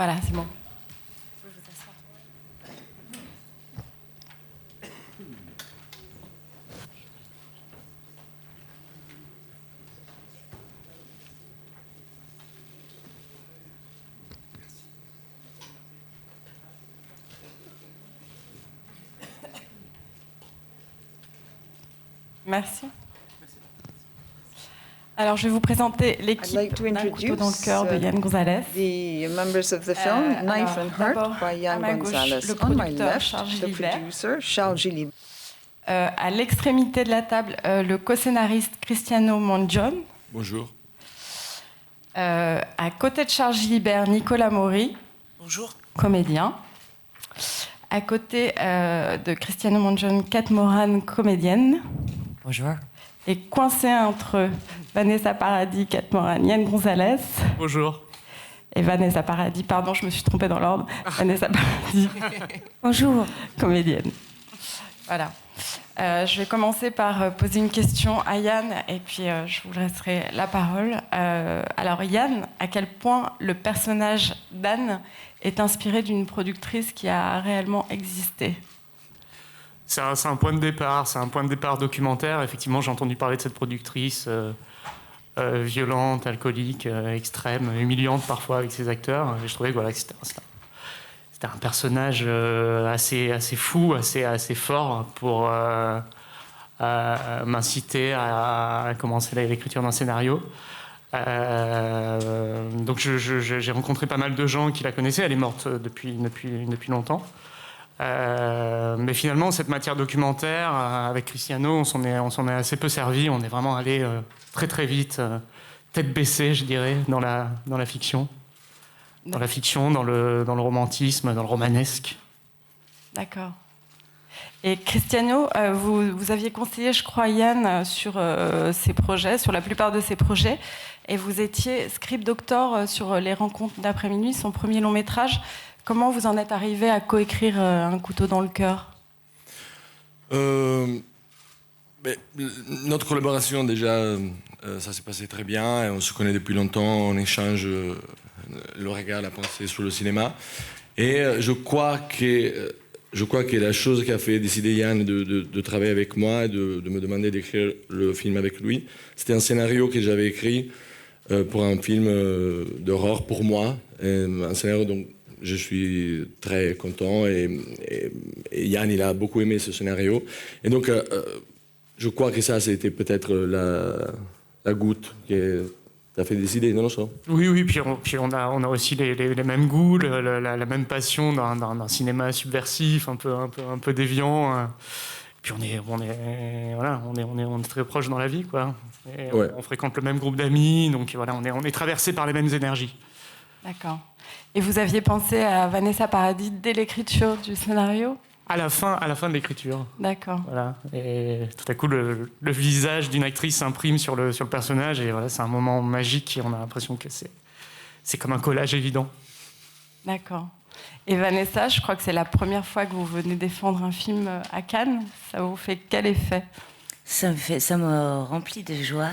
Voilà, c'est bon. Merci. Alors, je vais vous présenter l'équipe d'un couteau dans le cœur de Yann Gonzalez. The members of the film Knife and Heart by Yann Gonzalez. Le On my producteur left, Charles the Gilibert. producer Charles Gilibert. À l'extrémité de la table, le co-scénariste Cristiano Mongion. Bonjour. À côté de Charles Gilibert, Nicolas Maury. Bonjour. Comédien. À côté de Cristiano Mongion, Kate Moran, comédienne. Bonjour. Et coincé entre Vanessa Paradis, Kate Moran, Yann Gonzalez. Bonjour. Et Vanessa Paradis, pardon, je me suis trompée dans l'ordre. Vanessa Paradis. Bonjour. Comédienne. Voilà. Je vais commencer par poser une question à Yann et puis je vous laisserai la parole. Alors Yann, à quel point le personnage d'Anne est inspiré d'une productrice qui a réellement existé? C'est un point de départ, c'est un point de départ documentaire. Effectivement, j'ai entendu parler de cette productrice violente, alcoolique, extrême, humiliante parfois avec ses acteurs. Et je trouvais que, voilà, que c'était un personnage assez fou, assez fort pour m'inciter à commencer l'écriture d'un scénario. Donc j'ai rencontré pas mal de gens qui la connaissaient. Elle est morte depuis longtemps. Mais finalement, cette matière documentaire, avec Cristiano, on s'en est assez peu servi. On est vraiment allé très très vite, tête baissée, je dirais, dans la fiction. Dans la fiction, dans le romantisme, dans le romanesque. D'accord. Et Cristiano, vous aviez conseillé, je crois, Yann sur ses projets, sur la plupart de ses projets, et vous étiez script doctor sur Les Rencontres d'après-minuit, son premier long métrage. Comment vous en êtes arrivé à coécrire Un couteau dans le cœur? Notre collaboration, déjà, ça s'est passé très bien. On se connaît depuis longtemps, on échange le regard, la pensée sur le cinéma. Et je crois que la chose qui a fait décider Yann de travailler avec moi et de me demander d'écrire le film avec lui, c'était un scénario que j'avais écrit pour un film d'horreur pour moi. Un scénario dont je suis très content et Yann, il a beaucoup aimé ce scénario. Et donc, je crois que ça, c'était peut-être la goutte qui t'a fait décider, non, ça? Oui, puis on a aussi les mêmes goûts, la même passion d'un cinéma subversif, un peu déviant. Puis on est très proches dans la vie, quoi. Et Ouais. on fréquente le même groupe d'amis, donc voilà, on est traversés par les mêmes énergies. D'accord. Et vous aviez pensé à Vanessa Paradis dès l'écriture du scénario? À la fin de l'écriture. D'accord. Voilà. Et tout à coup, le visage d'une actrice s'imprime sur le personnage, et voilà, c'est un moment magique, et on a l'impression que c'est comme un collage évident. D'accord. Et Vanessa, je crois que c'est la première fois que vous venez défendre un film à Cannes. Ça vous fait quel effet? Ça me remplit de joie.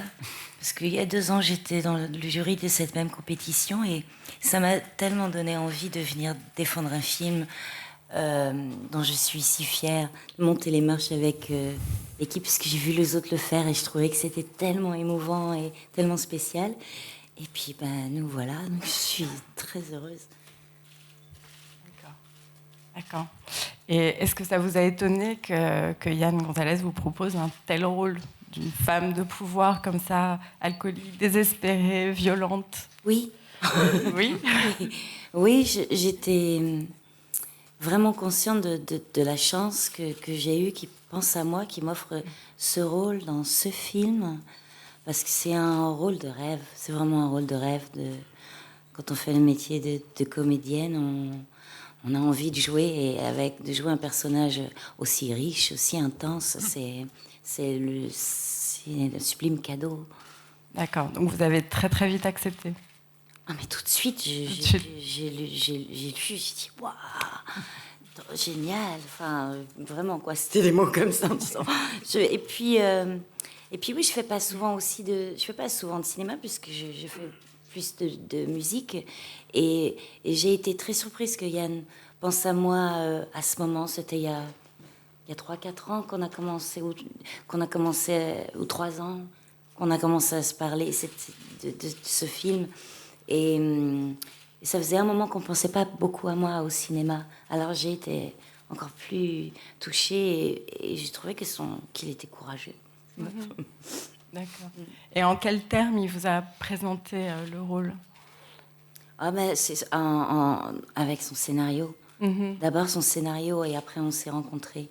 Parce qu'il y a 2 ans, j'étais dans le jury de cette même compétition et ça m'a tellement donné envie de venir défendre un film dont je suis si fière, de monter les marches avec l'équipe, parce que j'ai vu les autres le faire et je trouvais que c'était tellement émouvant et tellement spécial. Et puis, nous voilà, donc je suis très heureuse. D'accord. Et est-ce que ça vous a étonné que Yann Gonzalez vous propose un tel rôle d'une femme de pouvoir comme ça, alcoolique, désespérée, violente? Oui. Oui. Oui, j'étais vraiment consciente de la chance que j'ai eue, qui pense à moi, qui m'offre ce rôle dans ce film, parce que c'est un rôle de rêve. C'est vraiment un rôle de rêve. Quand on fait le métier de comédienne, on a envie de jouer, et de jouer un personnage aussi riche, aussi intense, c'est le sublime cadeau. D'accord. Donc vous avez très très vite accepté. Ah, mais tout de suite, j'ai lu, j'ai dit waouh, génial. Enfin, vraiment quoi, c'était des mots comme ça. Et puis oui, je fais pas souvent de cinéma puisque je fais plus de musique. Et j'ai été très surprise que Yann pense à moi à ce moment. C'était il y a 3-4 ans qu'on a commencé, ou 3 ans, qu'on a commencé à se parler de ce film. Et ça faisait un moment qu'on ne pensait pas beaucoup à moi au cinéma. Alors j'ai été encore plus touchée et j'ai trouvé qu'il était courageux. D'accord. Et en quels termes il vous a présenté le rôle? C'est avec son scénario. D'abord son scénario et après on s'est rencontrés.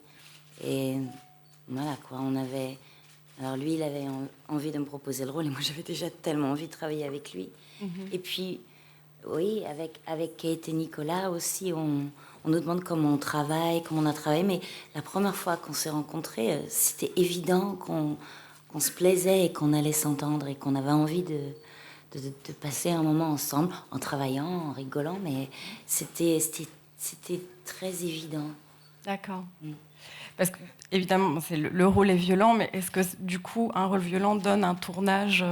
Et voilà quoi, alors lui il avait envie de me proposer le rôle et moi j'avais déjà tellement envie de travailler avec lui. Et puis oui, avec Kate et Nicolas aussi, on nous demande comment on travaille, comment on a travaillé, mais la première fois qu'on s'est rencontrés, c'était évident qu'on se plaisait et qu'on allait s'entendre et qu'on avait envie de passer un moment ensemble, en travaillant, en rigolant, mais c'était très évident. D'accord. Parce que, évidemment, le rôle est violent, mais est-ce que, du coup, un rôle violent donne un tournage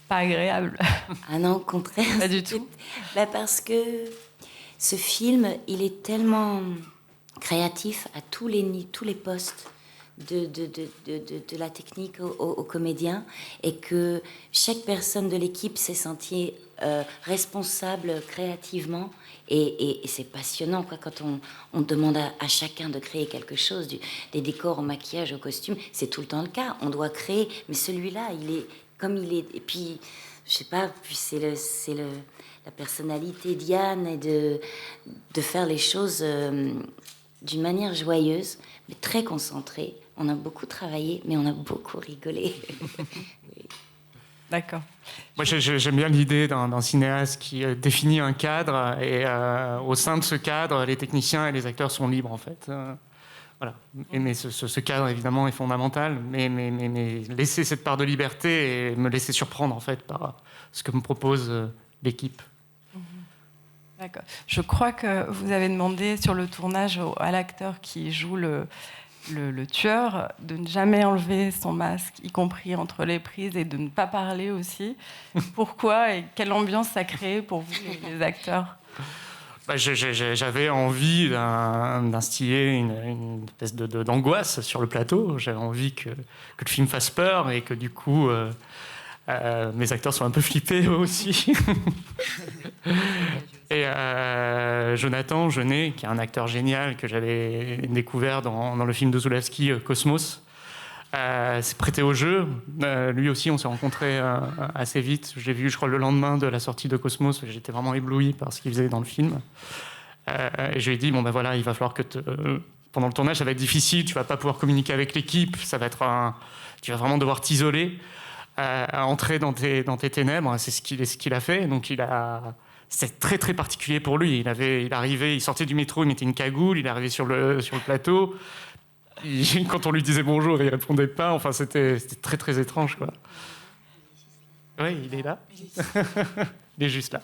pas agréable? Ah non, au contraire. Pas du tout. Parce que ce film, il est tellement créatif à tous les postes de la technique aux comédiens, et que chaque personne de l'équipe s'est sentie responsable créativement, et c'est passionnant quoi, quand on demande à chacun de créer quelque chose, des décors au maquillage, au costume, c'est tout le temps le cas, on doit créer, mais celui-là, il est comme il est, et puis je sais pas, puis c'est la personnalité d'Yann et de faire les choses d'une manière joyeuse, mais très concentrée. On a beaucoup travaillé, mais on a beaucoup rigolé. Oui. D'accord. Moi, j'aime bien l'idée d'un cinéaste qui définit un cadre et au sein de ce cadre, les techniciens et les acteurs sont libres, en fait. Voilà. Mais ce cadre, évidemment, est fondamental, mais laisser cette part de liberté et me laisser surprendre, en fait, par ce que me propose l'équipe. D'accord. Je crois que vous avez demandé sur le tournage à l'acteur qui joue le tueur de ne jamais enlever son masque, y compris entre les prises, et de ne pas parler aussi. Pourquoi et quelle ambiance ça crée pour vous, les acteurs? J'avais envie d'instiller une espèce d'angoisse sur le plateau. J'avais envie que le film fasse peur et que du coup mes acteurs soient un peu flippés eux aussi. Et Jonathan Jeunet, qui est un acteur génial que j'avais découvert dans le film de Zulawski, Cosmos, s'est prêté au jeu. Lui aussi, on s'est rencontrés assez vite. Je l'ai vu, je crois, le lendemain de la sortie de Cosmos. J'étais vraiment ébloui par ce qu'il faisait dans le film. Et je lui ai dit, voilà, il va falloir que pendant le tournage, ça va être difficile. Tu vas pas pouvoir communiquer avec l'équipe. Ça va être tu vas vraiment devoir t'isoler, entrer dans tes ténèbres. C'est ce qu'il a fait. Donc c'était très très particulier pour lui. Il arrivait, il sortait du métro, il mettait une cagoule, il arrivait sur le plateau. Quand on lui disait bonjour, il répondait pas. Enfin, c'était très très étrange, quoi. Oui, il est là. Il est juste là.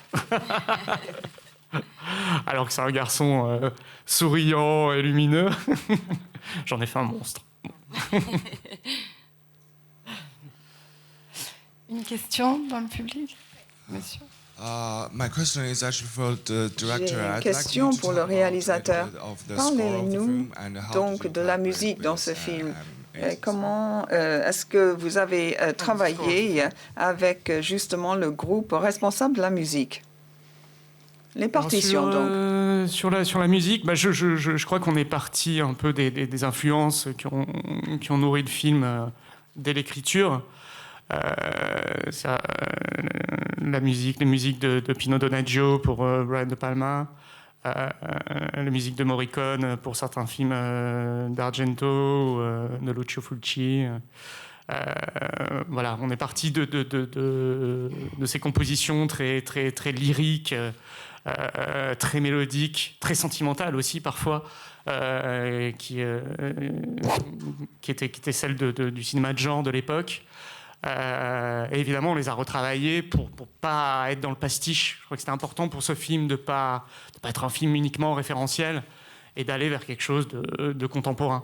Alors que c'est un garçon souriant et lumineux. J'en ai fait un monstre. Une question dans le public, monsieur? J'ai une question pour le réalisateur. Parlez-nous donc de la musique dans ce film. Comment est-ce que vous avez travaillé avec justement le groupe responsable de la musique? Les partitions, donc. Sur la musique, je crois qu'on est parti un peu des influences qui ont nourri le film dès l'écriture. Les musiques de Pino Donaggio pour Brian De Palma, la musique de Morricone pour certains films d'Argento, de Lucio Fulci. Voilà, on est parti de ces compositions très, très, très lyriques, très mélodiques, très sentimentales aussi parfois, qui étaient celles du cinéma de genre de l'époque. Et évidemment, on les a retravaillés pour pas être dans le pastiche. Je crois que c'était important pour ce film de pas être un film uniquement référentiel et d'aller vers quelque chose de contemporain.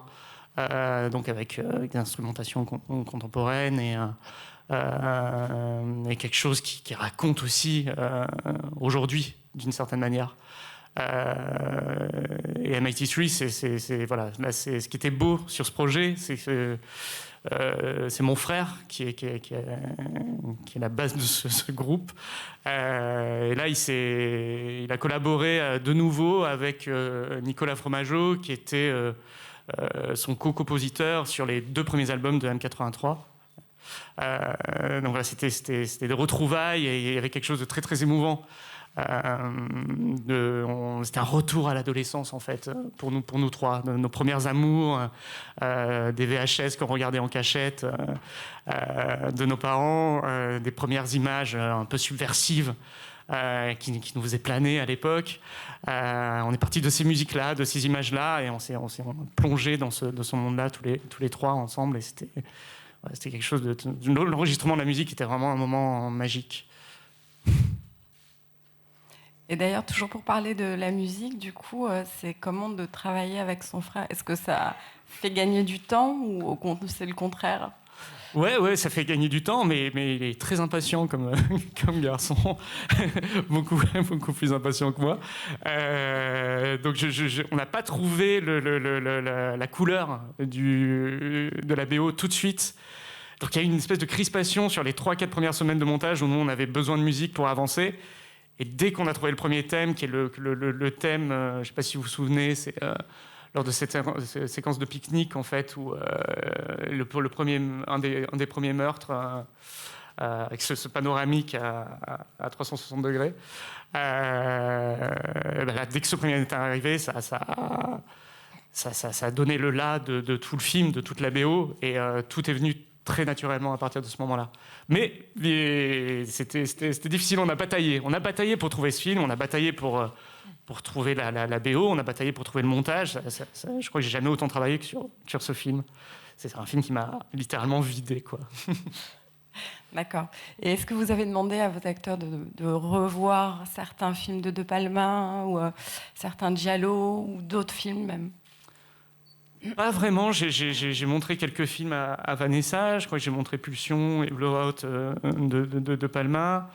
Donc avec des instrumentations contemporaines et quelque chose qui raconte aussi aujourd'hui, d'une certaine manière. Et M83, voilà, là, c'est ce qui était beau sur ce projet, c'est que c'est mon frère qui est la base de ce groupe. Et là, il a collaboré de nouveau avec Nicolas Fromageau, qui était son co-compositeur sur les 2 premiers albums de M83. Donc voilà, c'était des retrouvailles et il y avait quelque chose de très très émouvant. C'était un retour à l'adolescence en fait pour nous trois, nos premières amours, des VHS qu'on regardait en cachette, de nos parents, des premières images un peu subversives qui nous faisaient planer à l'époque. On est parti de ces musiques-là, de ces images-là, et on s'est plongé dans ce monde-là tous les trois ensemble, et c'était quelque chose l'enregistrement de la musique était vraiment un moment magique. Et d'ailleurs, toujours pour parler de la musique, du coup, c'est comment de travailler avec son frère? Est-ce que ça fait gagner du temps ou c'est le contraire? Ouais, ça fait gagner du temps, mais il est très impatient comme garçon, beaucoup plus impatient que moi. Donc on n'a pas trouvé la couleur de la BO tout de suite. Donc il y a eu une espèce de crispation sur les 3-4 premières semaines de montage où nous on avait besoin de musique pour avancer. Et dès qu'on a trouvé le premier thème, qui est le thème, je ne sais pas si vous vous souvenez, c'est lors de cette séquence de pique-nique, en fait, où un des premiers meurtres, avec ce panoramique à 360 degrés, là, dès que ce premier est arrivé, ça a donné le là de tout le film, de toute la BO, et tout est venu très naturellement à partir de ce moment-là. Mais c'était difficile, on a bataillé. On a bataillé pour trouver ce film, on a bataillé pour trouver la BO, on a bataillé pour trouver le montage. Je crois que j'ai jamais autant travaillé que sur ce film. C'est un film qui m'a littéralement vidé, quoi. D'accord. Et est-ce que vous avez demandé à vos acteurs de revoir certains films de Palma ou certains Giallo ou d'autres films même? Pas vraiment, j'ai montré quelques films à Vanessa, je crois que j'ai montré Pulsion et Blowout de Palma.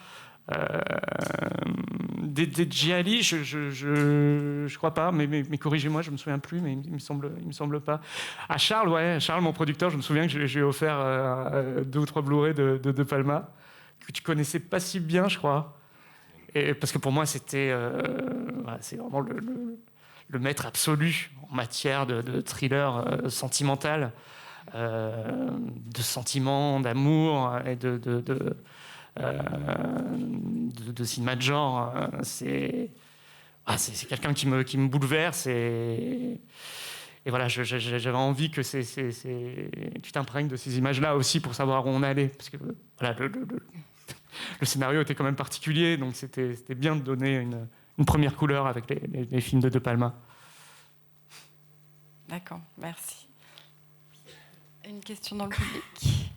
Des Gialli, je crois pas, mais corrigez-moi, je me souviens plus, mais il me semble pas. À Charles, mon producteur, je me souviens que je lui ai offert 2 ou 3 Blu-ray de Palma, que tu connaissais pas si bien, je crois. Et, parce que pour moi, c'est vraiment le maître absolu en matière de thriller sentimental, de sentiments, d'amour et de cinéma de genre. C'est quelqu'un qui me bouleverse et voilà, j'avais envie que tu t'imprègnes de ces images-là aussi pour savoir où on allait, parce que voilà, le scénario était quand même particulier, donc c'était bien de donner une première couleur avec les films de Palma. D'accord, merci. Une question dans le public?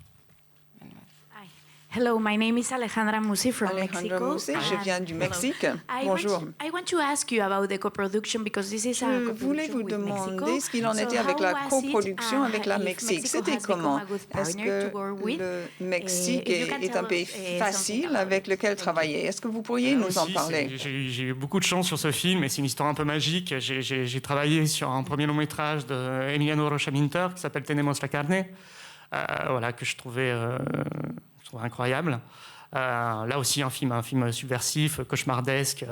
Hello, my name is Alejandra Musi from Mexico. Je viens du Mexique. Bonjour. I want to ask you about the co-production because this is a Je voulais vous demander ce qu'il en était avec la coproduction avec la Mexique. C'était comment? Est-ce que le Mexique est un pays facile avec lequel travailler? Est-ce que vous pourriez nous en parler? J'ai eu beaucoup de chance sur ce film et c'est une histoire un peu magique. J'ai travaillé sur un premier long métrage de Emiliano Rocha Minter qui s'appelle Tenemos la carne, que je trouvais incroyable. Là aussi, un film subversif, cauchemardesque,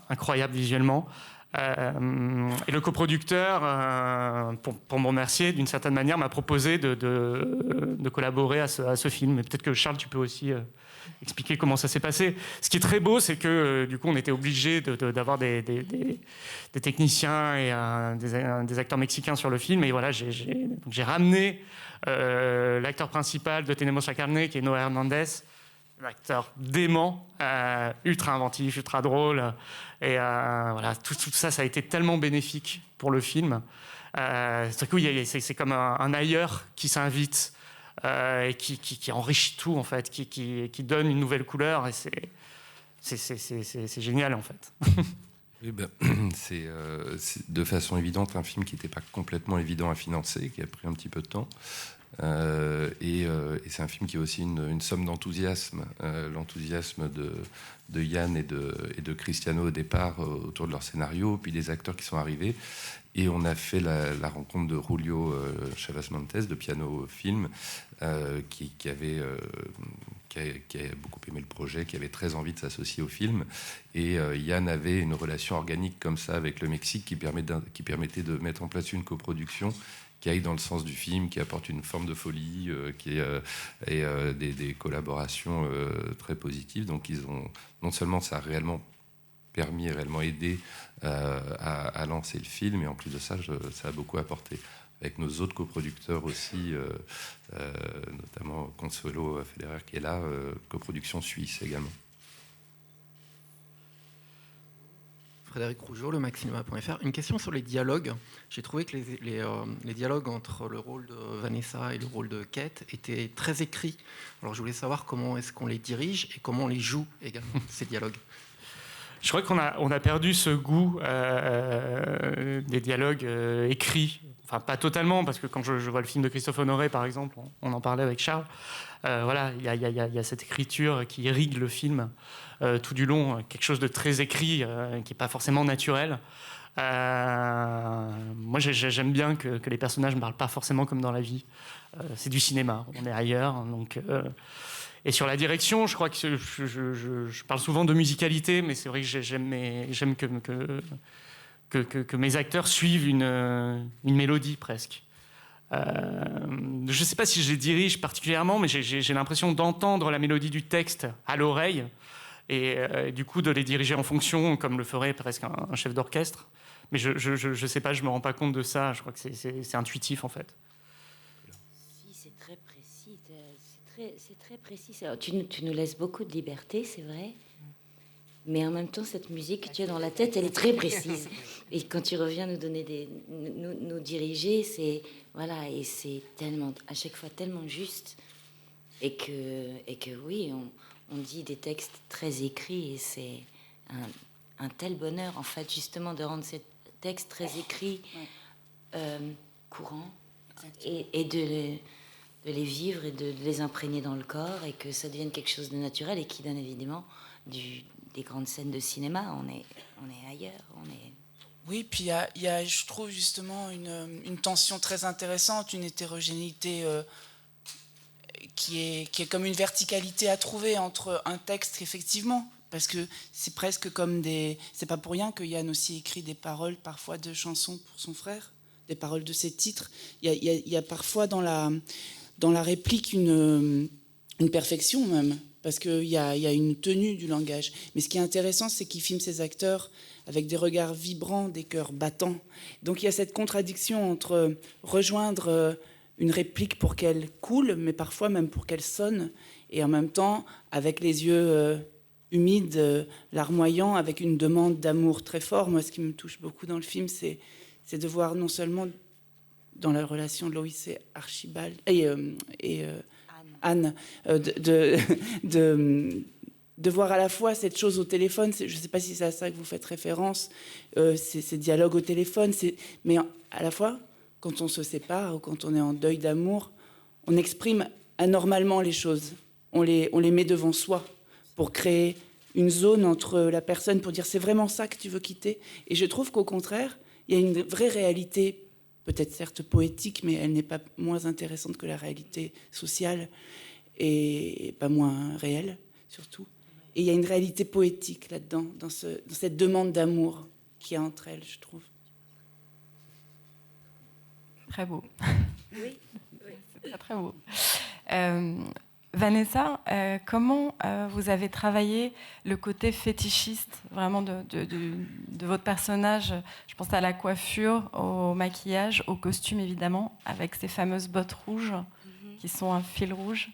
incroyable visuellement. Et le coproducteur, pour me remercier, d'une certaine manière, m'a proposé de collaborer à ce film. Mais peut-être que Charles, tu peux aussi expliquer comment ça s'est passé. Ce qui est très beau, c'est que du coup, on était obligé d'avoir des techniciens et des acteurs mexicains sur le film. Et voilà, j'ai ramené l'acteur principal de Tenemos la carne, qui est Noé Hernandez, un acteur dément, ultra inventif, ultra drôle. Et voilà, tout ça, ça a été tellement bénéfique pour le film. C'est comme un ailleurs qui s'invite et qui enrichit tout, en fait, qui donne une nouvelle couleur. Et c'est génial, en fait. Oui, c'est de façon évidente un film qui n'était pas complètement évident à financer, qui a pris un petit peu de temps. Et c'est un film qui a aussi une somme d'enthousiasme, l'enthousiasme de Yann et de Cristiano au départ autour de leur scénario, puis des acteurs qui sont arrivés. Et on a fait la rencontre de Julio Chavas Montes de Piano Film, qui avait beaucoup aimé le projet, qui avait très envie de s'associer au film. Et Yann avait une relation organique comme ça avec le Mexique qui permettait de mettre en place une coproduction qui aille dans le sens du film, qui apporte une forme de folie, et des collaborations très positives. Donc non seulement ça a réellement permis et réellement aidé à lancer le film, et en plus de ça, ça a beaucoup apporté. Avec nos autres coproducteurs aussi, notamment Consuelo Federer qui est là, coproduction suisse également. Frédéric Rougeau, le maxcinema.fr. Une question sur les dialogues. J'ai trouvé que les dialogues entre le rôle de Vanessa et le rôle de Kate étaient très écrits. Alors je voulais savoir comment est-ce qu'on les dirige et comment on les joue également, ces dialogues. Je crois qu'on a perdu ce goût des dialogues écrits. Enfin, pas totalement, parce que quand je vois le film de Christophe Honoré, par exemple, on en parlait avec Charles, voilà, il y a cette écriture qui irrigue le film tout du long, quelque chose de très écrit, qui n'est pas forcément naturel. Moi, j'aime bien que les personnages ne parlent pas forcément comme dans la vie. C'est du cinéma, on est ailleurs, donc... Et sur la direction, je crois que je parle souvent de musicalité, mais c'est vrai que j'aime que mes acteurs suivent une mélodie presque. Je ne sais pas si je les dirige particulièrement, mais j'ai l'impression d'entendre la mélodie du texte à l'oreille et du coup de les diriger en fonction, comme le ferait presque un chef d'orchestre. Mais je ne sais pas, je ne me rends pas compte de ça. Je crois que c'est intuitif en fait. Si, c'est très précis. C'est très précis. Tu nous laisses beaucoup de liberté, c'est vrai. Mais en même temps, cette musique que tu as dans la tête, elle est très précise. Et quand tu reviens nous donner nous diriger, c'est voilà, et c'est tellement, à chaque fois tellement juste, et que oui, on dit des textes très écrits, et c'est un tel bonheur en fait, justement, de rendre ces textes très écrits courants, et de les vivre et de les imprégner dans le corps, et que ça devienne quelque chose de naturel et qui donne évidemment des grandes scènes de cinéma. On est ailleurs, Oui, puis il y a, je trouve justement une tension très intéressante, une hétérogénéité qui est comme une verticalité à trouver entre un texte, effectivement, parce que c'est presque comme c'est pas pour rien que Yann aussi écrit des paroles parfois de chansons pour son frère, des paroles de ses titres. Il y a parfois dans la réplique une perfection même, parce qu'il y a une tenue du langage. Mais ce qui est intéressant, c'est qu'il filme ses acteurs avec des regards vibrants, des cœurs battants. Donc il y a cette contradiction entre rejoindre une réplique pour qu'elle coule, mais parfois même pour qu'elle sonne, et en même temps, avec les yeux humides, larmoyants, avec une demande d'amour très fort. Moi, ce qui me touche beaucoup dans le film, c'est de voir non seulement dans la relation de Loïs et Archibald et Anne, de voir à la fois cette chose au téléphone, je ne sais pas si c'est à ça que vous faites référence, ces dialogues au téléphone, mais à la fois, quand on se sépare ou quand on est en deuil d'amour, on exprime anormalement les choses, on les met devant soi pour créer une zone entre la personne, pour dire c'est vraiment ça que tu veux quitter. Et je trouve qu'au contraire, il y a une vraie réalité, peut-être certes poétique, mais elle n'est pas moins intéressante que la réalité sociale, et pas moins réelle, surtout. Et il y a une réalité poétique là-dedans, dans cette demande d'amour qu'il y a entre elles, je trouve. Très beau. Oui. C'est très, très beau. Vanessa, comment vous avez travaillé le côté fétichiste vraiment de votre personnage? Je pense à la coiffure, au maquillage, au costume évidemment, avec ces fameuses bottes rouges qui sont un fil rouge.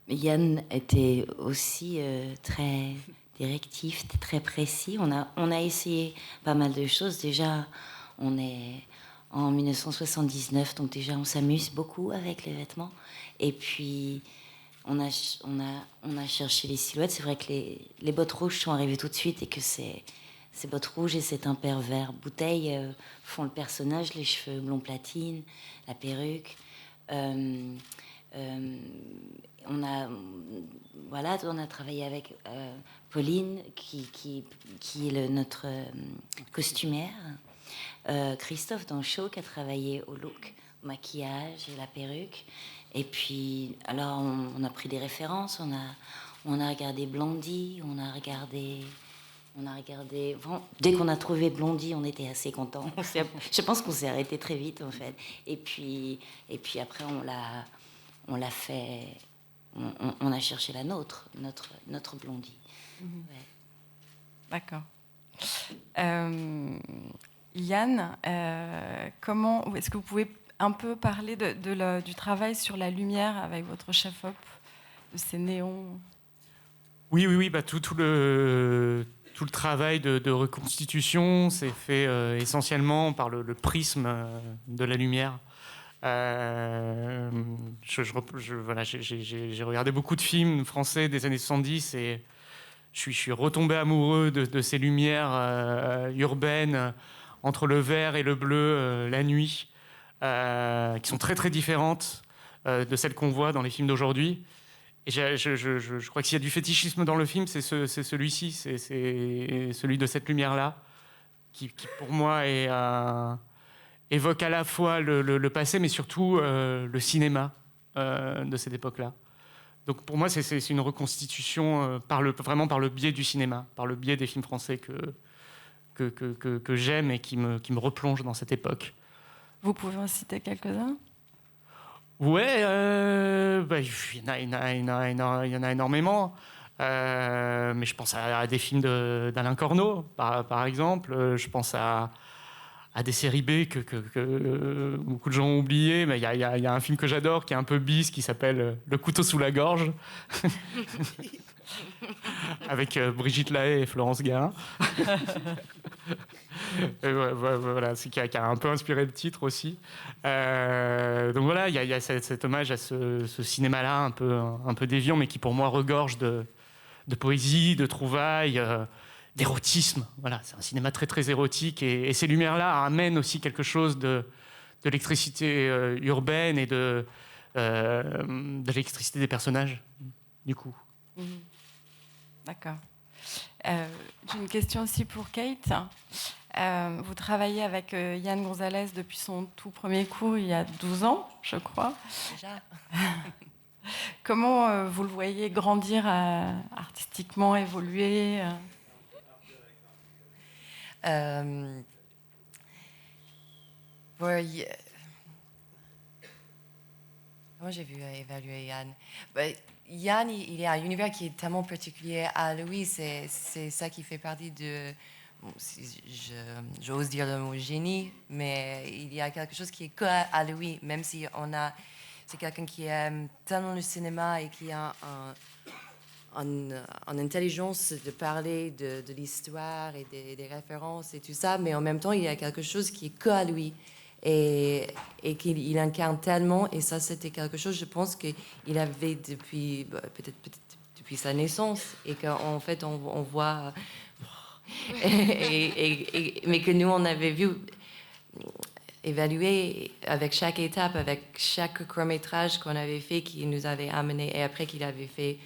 Yann était aussi très directif, très précis. On a essayé pas mal de choses. Déjà, on est en 1979, donc déjà on s'amuse beaucoup avec les vêtements. Et puis on a cherché les silhouettes. C'est vrai que les bottes rouges sont arrivées tout de suite, et que ces bottes rouges et cet impervers bouteille font le personnage, les cheveux blond platine, la perruque. On a travaillé avec Pauline, qui est notre costumière. Christophe Danchot, qui a travaillé au look, au maquillage et la perruque. Et puis, alors, on a pris des références. On a regardé Blondie, on a regardé. Bon, dès qu'on a trouvé Blondie, on était assez contents. Je pense qu'on s'est arrêté très vite, en fait. Et puis après, on l'a fait. On a cherché la nôtre, notre Blondie. Ouais. D'accord. Yann, est-ce que vous pouvez un peu parler du travail sur la lumière avec votre chef-op, de ces néons? Oui, bah, tout le travail de reconstitution s'est fait essentiellement par le prisme de la lumière. J'ai regardé beaucoup de films français des années 70 et je suis retombé amoureux de ces lumières urbaines entre le vert et le bleu la nuit, qui sont très très différentes de celles qu'on voit dans les films d'aujourd'hui. Et je crois que s'il y a du fétichisme dans le film, c'est celui-ci, c'est celui de cette lumière-là, qui pour moi évoque à la fois le passé, mais surtout le cinéma de cette époque-là. Donc pour moi, c'est une reconstitution vraiment par le biais du cinéma, par le biais des films français que j'aime et qui me replonge dans cette époque. Vous pouvez en citer quelques-uns ? Ouais, il y en a énormément. Mais je pense à des films d'Alain Corneau, par exemple. Je pense à des séries B que beaucoup de gens ont oubliées. Mais il y a un film que j'adore, qui est un peu bis, qui s'appelle Le couteau sous la gorge, avec Brigitte Lahaie et Florence Garin. Voilà, qui a un peu inspiré le titre aussi. Donc voilà, il y a cet hommage à ce cinéma-là un peu déviant, mais qui pour moi regorge de poésie, de trouvailles, d'érotisme. Voilà, c'est un cinéma très très érotique, et ces lumières-là amènent aussi quelque chose de l'électricité urbaine et de l'électricité des personnages, du coup. D'accord. J'ai une question aussi pour Kate. Vous travaillez avec Yann Gonzalez depuis son tout premier cours il y a 12 ans, je crois. Déjà. Comment vous le voyez grandir artistiquement, évoluer Comment j'ai vu évaluer Yann? Yann, il a un univers qui est tellement particulier à lui. C'est ça qui fait partie de... Bon, j'ose dire le mot génie, mais il y a quelque chose qui est que à lui, même si c'est quelqu'un qui aime tellement le cinéma et qui a une intelligence de parler de l'histoire et des références et tout ça, mais en même temps, il y a quelque chose qui est que à lui. Et qu'il incarne tellement, et ça c'était quelque chose, je pense qu'il avait peut-être depuis sa naissance, et qu'en fait on voit mais que nous on avait vu évaluer avec chaque étape, avec chaque court-métrage qu'on avait fait, qui nous avait amené, et après qu'il avait fait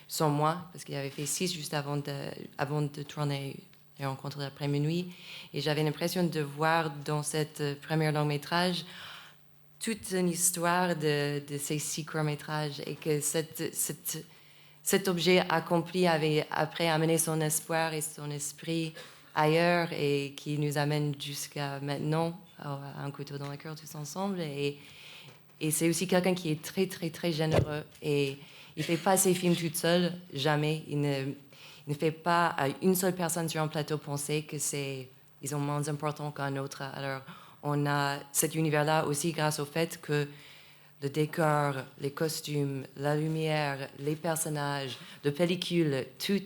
100 mois, parce qu'il avait fait 6 juste avant de tourner Les Rencontres d'après minuit. Et j'avais l'impression de voir dans cette première long-métrage toute une histoire de ces 6 courts-métrages, et que cet objet accompli avait après amené son espoir et son esprit ailleurs, et qui nous amène jusqu'à maintenant, à Un couteau dans le cœur tous ensemble. Et c'est aussi quelqu'un qui est très, très, très généreux. Et il ne fait pas ses films toute seule, jamais. Il ne fait pas à une seule personne sur un plateau penser qu'ils sont moins importants qu'un autre. Alors, on a cet univers-là aussi grâce au fait que le décor, les costumes, la lumière, les personnages, de pellicule, tout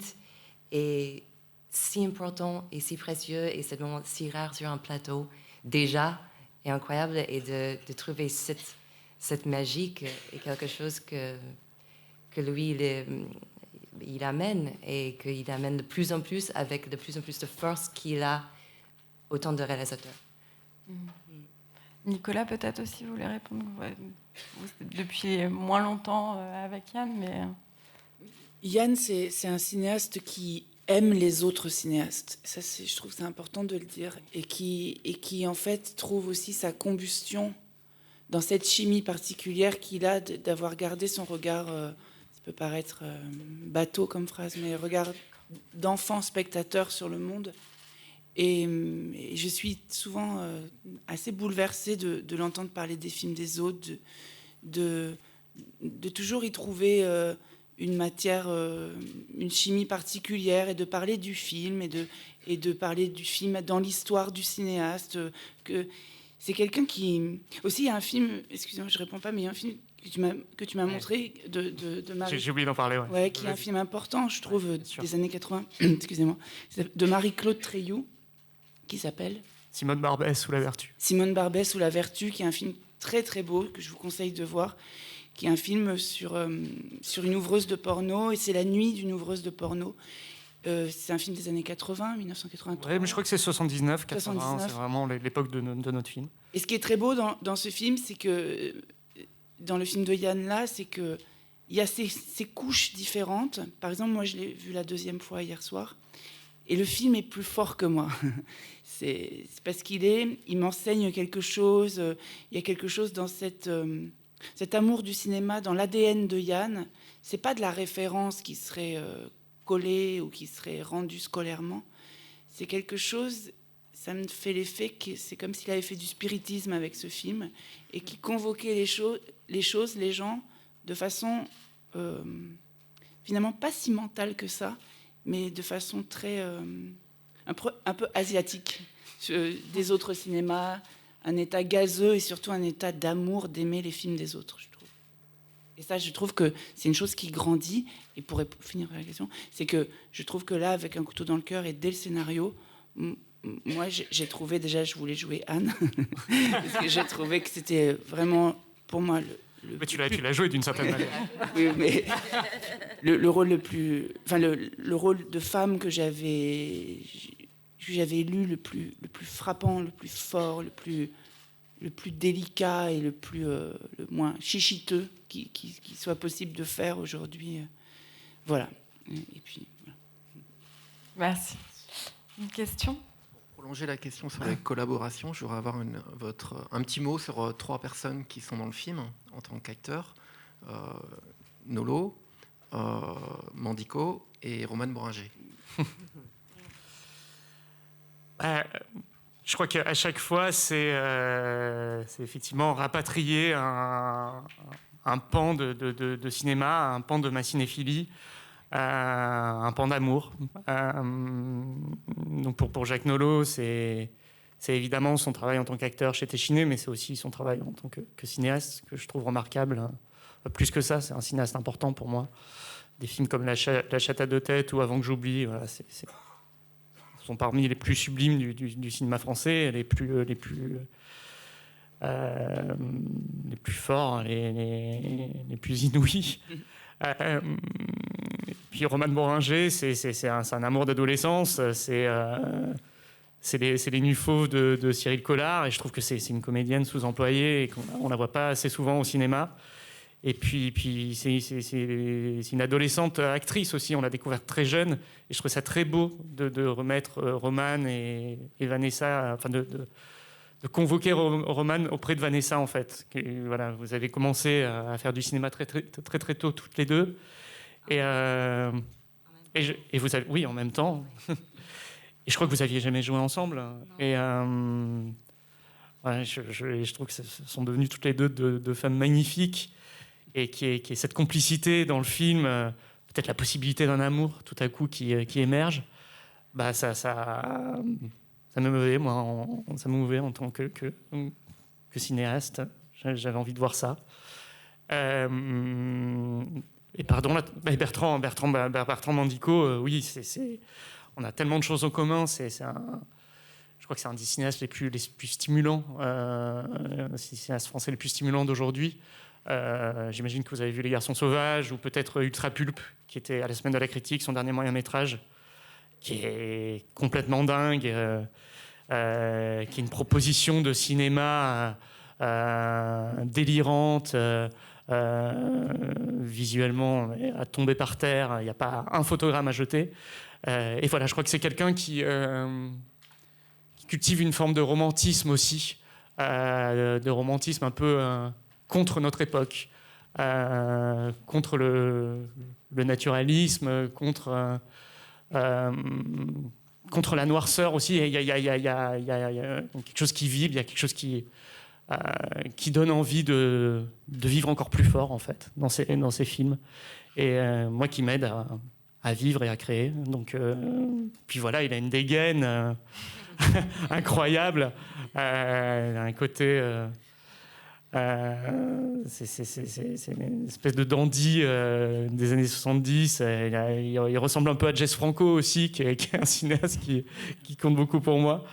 est si important et si précieux, et c'est vraiment si rare sur un plateau déjà, et incroyable, et de trouver cette magie est quelque chose que lui, il amène, et qu'il amène de plus en plus, avec de plus en plus de force qu'il a autant de réalisateurs. Nicolas, peut-être aussi, vous voulez répondre? Vous, depuis moins longtemps avec Yann, mais... Yann, c'est un cinéaste qui aime les autres cinéastes. Ça, je trouve que c'est important de le dire. Et qui, en fait, trouve aussi sa combustion dans cette chimie particulière qu'il a d'avoir gardé son regard, ça peut paraître bateau comme phrase, mais regard d'enfant spectateur sur le monde. Et je suis souvent assez bouleversée de l'entendre parler des films des autres, de toujours y trouver une matière, une chimie particulière, et de parler du film, et de parler du film dans l'histoire du cinéaste. Que c'est quelqu'un qui... Aussi, il y a un film, excusez-moi, je ne réponds pas, mais il y a un film que tu m'as montré de Marie... J'ai oublié d'en parler, ouais. Ouais, qui est un film important, je trouve, des années 80, excusez-moi, de Marie-Claude Treilloux, qui s'appelle Simone Barbès ou La Vertu. Simone Barbès ou La Vertu, qui est un film très très beau, que je vous conseille de voir, qui est un film sur une ouvreuse de porno, et c'est la nuit d'une ouvreuse de porno. C'est un film des années 80, 1983. Oui, mais je crois que c'est 79, 80, c'est vraiment l'époque de notre film. Et ce qui est très beau dans ce film, c'est que, dans le film de Yann là, c'est qu'il y a ces couches différentes. Par exemple, moi je l'ai vu la deuxième fois hier soir, et le film est plus fort que moi. C'est parce il m'enseigne quelque chose, il y a quelque chose dans cet amour du cinéma, dans l'ADN de Yann. C'est pas de la référence qui serait collée ou qui serait rendue scolairement. C'est quelque chose, ça me fait l'effet que c'est comme s'il avait fait du spiritisme avec ce film, et qui convoquait les choses, les gens, de façon finalement pas si mentale que ça, mais de façon très un peu asiatique, des autres cinémas, un état gazeux et surtout un état d'amour, d'aimer les films des autres, je trouve. Et ça, je trouve que c'est une chose qui grandit. Et pour finir la question, c'est que je trouve que là, avec Un couteau dans le cœur et dès le scénario, moi, j'ai trouvé, déjà, je voulais jouer Anne, parce que j'ai trouvé que c'était vraiment, pour moi, mais tu l'as joué d'une certaine manière. Oui, mais le rôle le plus... Enfin, le rôle de femme que j'avais lu le plus frappant, le plus fort, le plus délicat et le moins chichiteux qui soit possible de faire aujourd'hui. Voilà. Et puis, voilà. Merci. Une question ? Pour prolonger la question sur les collaborations, je voudrais avoir un petit mot sur 3 personnes qui sont dans le film en tant qu'acteurs. Nolo, Mandico et Romane Boringer. Je crois qu'à chaque fois, c'est effectivement rapatrier un pan de cinéma, un pan de ma cinéphilie, un pan d'amour. Donc pour Jacques Nolo, c'est évidemment son travail en tant qu'acteur chez Téchiné, mais c'est aussi son travail en tant que cinéaste que je trouve remarquable. Plus que ça, c'est un cinéaste important pour moi. Des films comme La chatte à 2 têtes ou Avant que j'oublie, voilà, sont parmi les plus sublimes du cinéma français, les plus forts, les plus inouïs. Puis Romane Boringer, c'est un amour d'adolescence, c'est les Nuits fauves de Cyril Collard, et je trouve que c'est une comédienne sous-employée et qu'on la voit pas assez souvent au cinéma. Et puis c'est une adolescente actrice aussi, on l'a découverte très jeune, et je trouve ça très beau de remettre Romane et Vanessa, enfin de convoquer Romane auprès de Vanessa, en fait. Voilà, vous avez commencé à faire du cinéma très tôt toutes les deux, et vous avez, oui, en même temps. Et je crois que vous aviez jamais joué ensemble. Et ouais, je trouve que ce sont devenues toutes les deux de femmes magnifiques. Et qui est cette complicité dans le film, peut-être la possibilité d'un amour tout à coup qui émerge, bah ça me mouvait, moi, ça me mouvait en tant que cinéaste. J'avais envie de voir ça. Et pardon, Bertrand Mandico, oui, on a tellement de choses en commun. Je crois que c'est un des cinéastes les plus stimulants, cinéastes français les plus stimulants d'aujourd'hui. J'imagine que vous avez vu Les Garçons Sauvages ou peut-être Ultra Pulp, qui était à la Semaine de la Critique, son dernier moyen-métrage, qui est complètement dingue, qui est une proposition de cinéma délirante, visuellement à tomber par terre, il n'y a pas un photogramme à jeter. Et voilà, je crois que c'est quelqu'un qui cultive une forme de romantisme aussi, de romantisme un peu contre notre époque, contre le naturalisme, contre la noirceur aussi. Il y a quelque chose qui vibre, il y a quelque chose qui donne envie de vivre encore plus fort, en fait, dans ces films. Et moi qui m'aide à vivre et à créer. Donc, puis voilà, il a une dégaine incroyable, un côté... c'est une espèce de dandy des années 70. Il ressemble un peu à Jess Franco aussi, qui est un cinéaste qui compte beaucoup pour moi.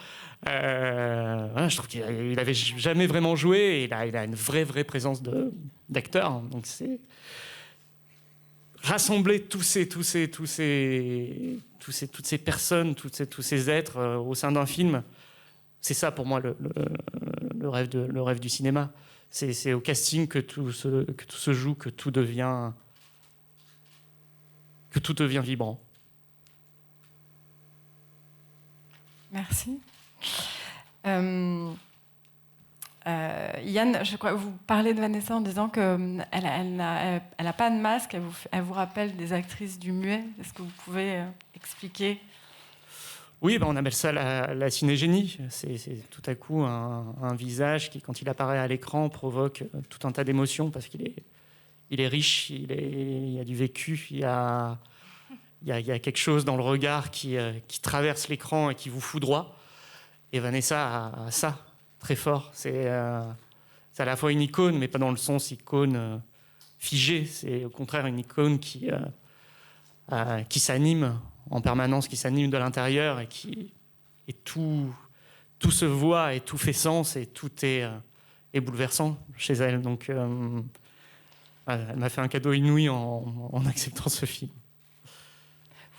Je trouve qu'il n'avait jamais vraiment joué et il a une vraie présence d'acteur. Donc c'est rassembler toutes ces personnes, tous ces êtres au sein d'un film. C'est ça pour moi le rêve du cinéma. C'est au casting que tout se joue, que tout devient vibrant. Merci. Yann, je crois que vous parlez de Vanessa en disant qu'elle n'a pas de masque, elle vous rappelle des actrices du muet. Est-ce que vous pouvez expliquer ? Oui, on appelle ça la cinégénie. C'est tout à coup un visage qui, quand il apparaît à l'écran, provoque tout un tas d'émotions parce qu'il est riche, il y a du vécu, il y a quelque chose dans le regard qui traverse l'écran et qui vous foudroie. Et Vanessa a ça très fort. C'est à la fois une icône, mais pas dans le sens icône figée. C'est au contraire une icône qui s'anime en permanence, qui s'anime de l'intérieur et tout se voit et tout fait sens et tout est bouleversant chez elle. Donc, elle m'a fait un cadeau inouï en acceptant ce film.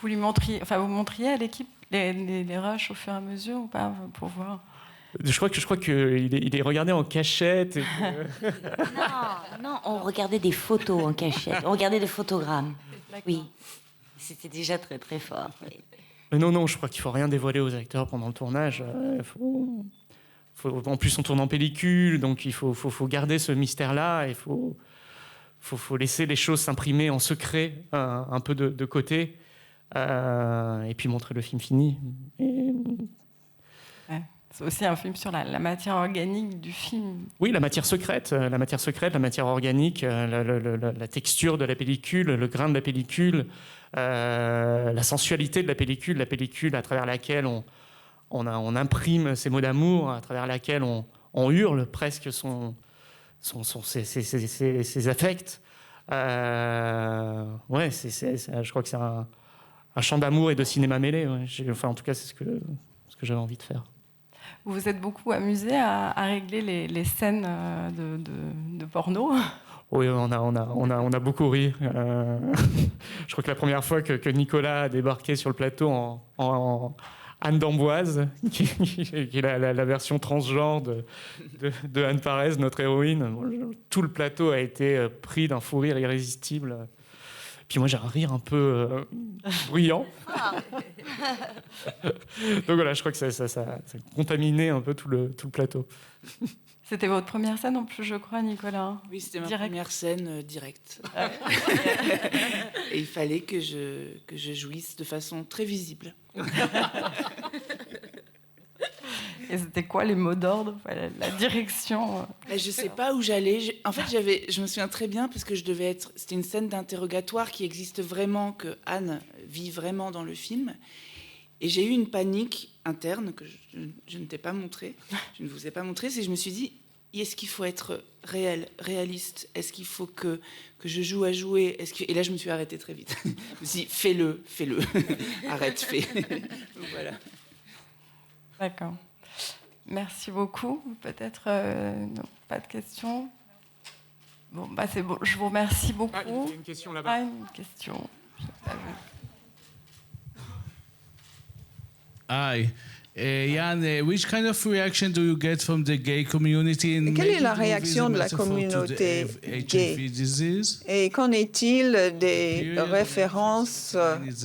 Vous montriez à l'équipe les rushs au fur et à mesure ou pas pour voir? Je crois qu'il est regardé en cachette. Non, on regardait des photos en cachette. On regardait des photogrammes. Oui. C'était déjà très fort. Oui. Mais non, je crois qu'il ne faut rien dévoiler aux acteurs pendant le tournage. En plus, on tourne en pellicule, donc il faut garder ce mystère-là. Il faut laisser les choses s'imprimer en secret, un peu de côté, et puis montrer le film fini. C'est aussi un film sur la matière organique du film. Oui, la matière secrète, la matière organique, la texture de la pellicule, le grain de la pellicule, la sensualité de la pellicule à travers laquelle on imprime ses mots d'amour, à travers laquelle on hurle presque ses affects. Je crois que c'est un chant d'amour et de cinéma mêlé. Ouais. En tout cas, c'est ce que j'avais envie de faire. Vous vous êtes beaucoup amusé à régler les scènes de porno? Oui, on a beaucoup ri. Je crois que la première fois que Nicolas a débarqué sur le plateau en Anne d'Amboise, qui est la version transgenre de Anne Parez, notre héroïne, tout le plateau a été pris d'un fou rire irrésistible. Puis moi, j'ai un rire un peu bruyant. Donc voilà, je crois que ça a contaminé un peu tout le plateau. C'était votre première scène en plus, je crois, Nicolas. Oui, c'était ma première scène directe. Et il fallait que je jouisse de façon très visible. Et c'était quoi les mots d'ordre, la direction? Je sais pas où j'allais. En fait, je me souviens très bien parce que c'était une scène d'interrogatoire qui existe vraiment, que Anne vit vraiment dans le film. Et j'ai eu une panique interne que je ne t'ai pas montrée. Je ne vous ai pas montrée. C'est que je me suis dit, est-ce qu'il faut être réaliste? Est-ce qu'il faut que je joue à jouer? Et là, je me suis arrêtée très vite. Je me suis dit, fais-le. Arrête, fais. Voilà. D'accord. Merci beaucoup. Peut-être non, pas de questions. Bon, c'est bon. Je vous remercie beaucoup. Il y a une question là-bas. Une question. Hi. Jan, which kind of reaction do you get from the gay community in quelle est la réaction de la communauté gay? Et qu'en est-il des références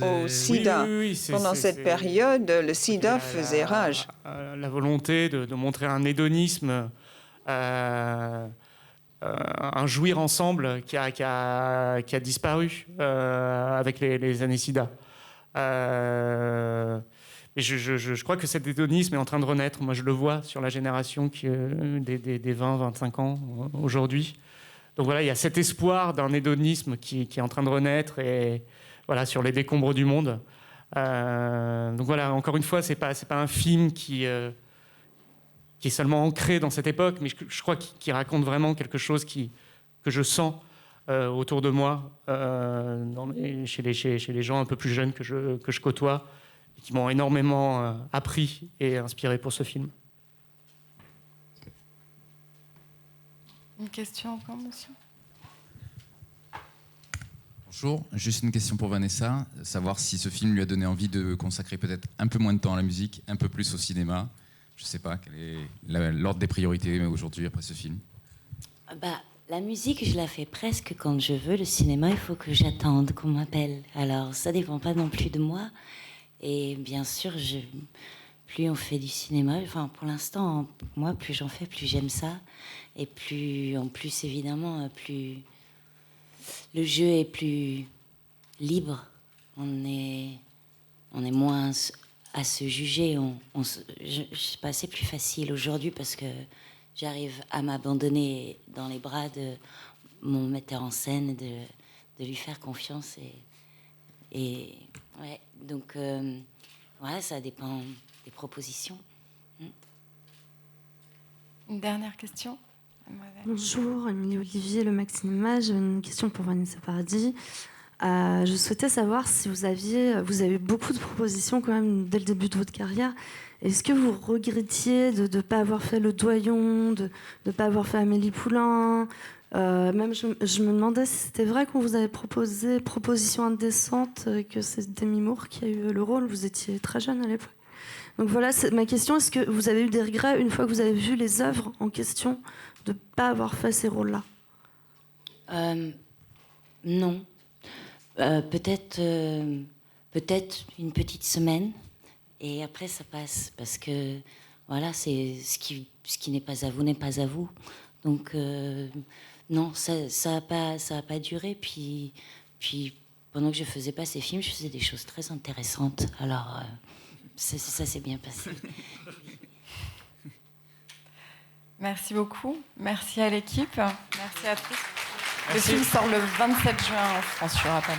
au sida? Pendant cette période, le sida faisait rage. La volonté de montrer un hédonisme, un jouir ensemble qui a disparu avec les années sida. Et je crois que cet hédonisme est en train de renaître. Moi, je le vois sur la génération des 20-25 ans aujourd'hui. Donc voilà, il y a cet espoir d'un hédonisme qui est en train de renaître et voilà, sur les décombres du monde. Donc voilà, encore une fois, c'est pas un film qui est seulement ancré dans cette époque, mais je crois qu'il raconte vraiment quelque chose que je sens autour de moi, chez les gens un peu plus jeunes que je côtoie, et qui m'ont énormément appris et inspiré pour ce film. Une question encore, monsieur? Bonjour, juste une question pour Vanessa, savoir si ce film lui a donné envie de consacrer peut-être un peu moins de temps à la musique, un peu plus au cinéma. Je ne sais pas, quel est l'ordre des priorités aujourd'hui après ce film? La musique, je la fais presque quand je veux. Le cinéma, il faut que j'attende qu'on m'appelle. Alors, ça ne dépend pas non plus de moi. Et bien sûr, plus on fait du cinéma, enfin, pour l'instant, moi, plus j'en fais, plus j'aime ça. Et plus, en plus, évidemment, plus le jeu est plus libre. On est moins à se juger. Je sais pas, c'est plus facile aujourd'hui parce que j'arrive à m'abandonner dans les bras de mon metteur en scène, de lui faire confiance. Et ouais, donc, ouais, ça dépend des propositions. Une dernière question? Bonjour, Émilie Olivier, le Mac Cinéma. J'avais une question pour Vanessa Paradis. Je souhaitais savoir si vous avez eu beaucoup de propositions quand même dès le début de votre carrière. Est-ce que vous regrettiez de ne pas avoir fait Le Doyon, de ne pas avoir fait Amélie Poulain? Même je me demandais si c'était vrai qu'on vous avait proposé Proposition indécente, que c'est Demi Moore qui a eu le rôle. Vous étiez très jeune à l'époque. Donc voilà, ma question. Est-ce que vous avez eu des regrets une fois que vous avez vu les œuvres en question de ne pas avoir fait ces rôles-là? Non. Peut-être une petite semaine et après ça passe parce que voilà, c'est ce qui n'est pas à vous n'est pas à vous. Donc non, ça a pas duré. Puis pendant que je faisais pas ces films, je faisais des choses très intéressantes. Alors ça s'est bien passé. Merci beaucoup. Merci à l'équipe. Merci à tous. Le film sort le 27 juin en France, je rappelle.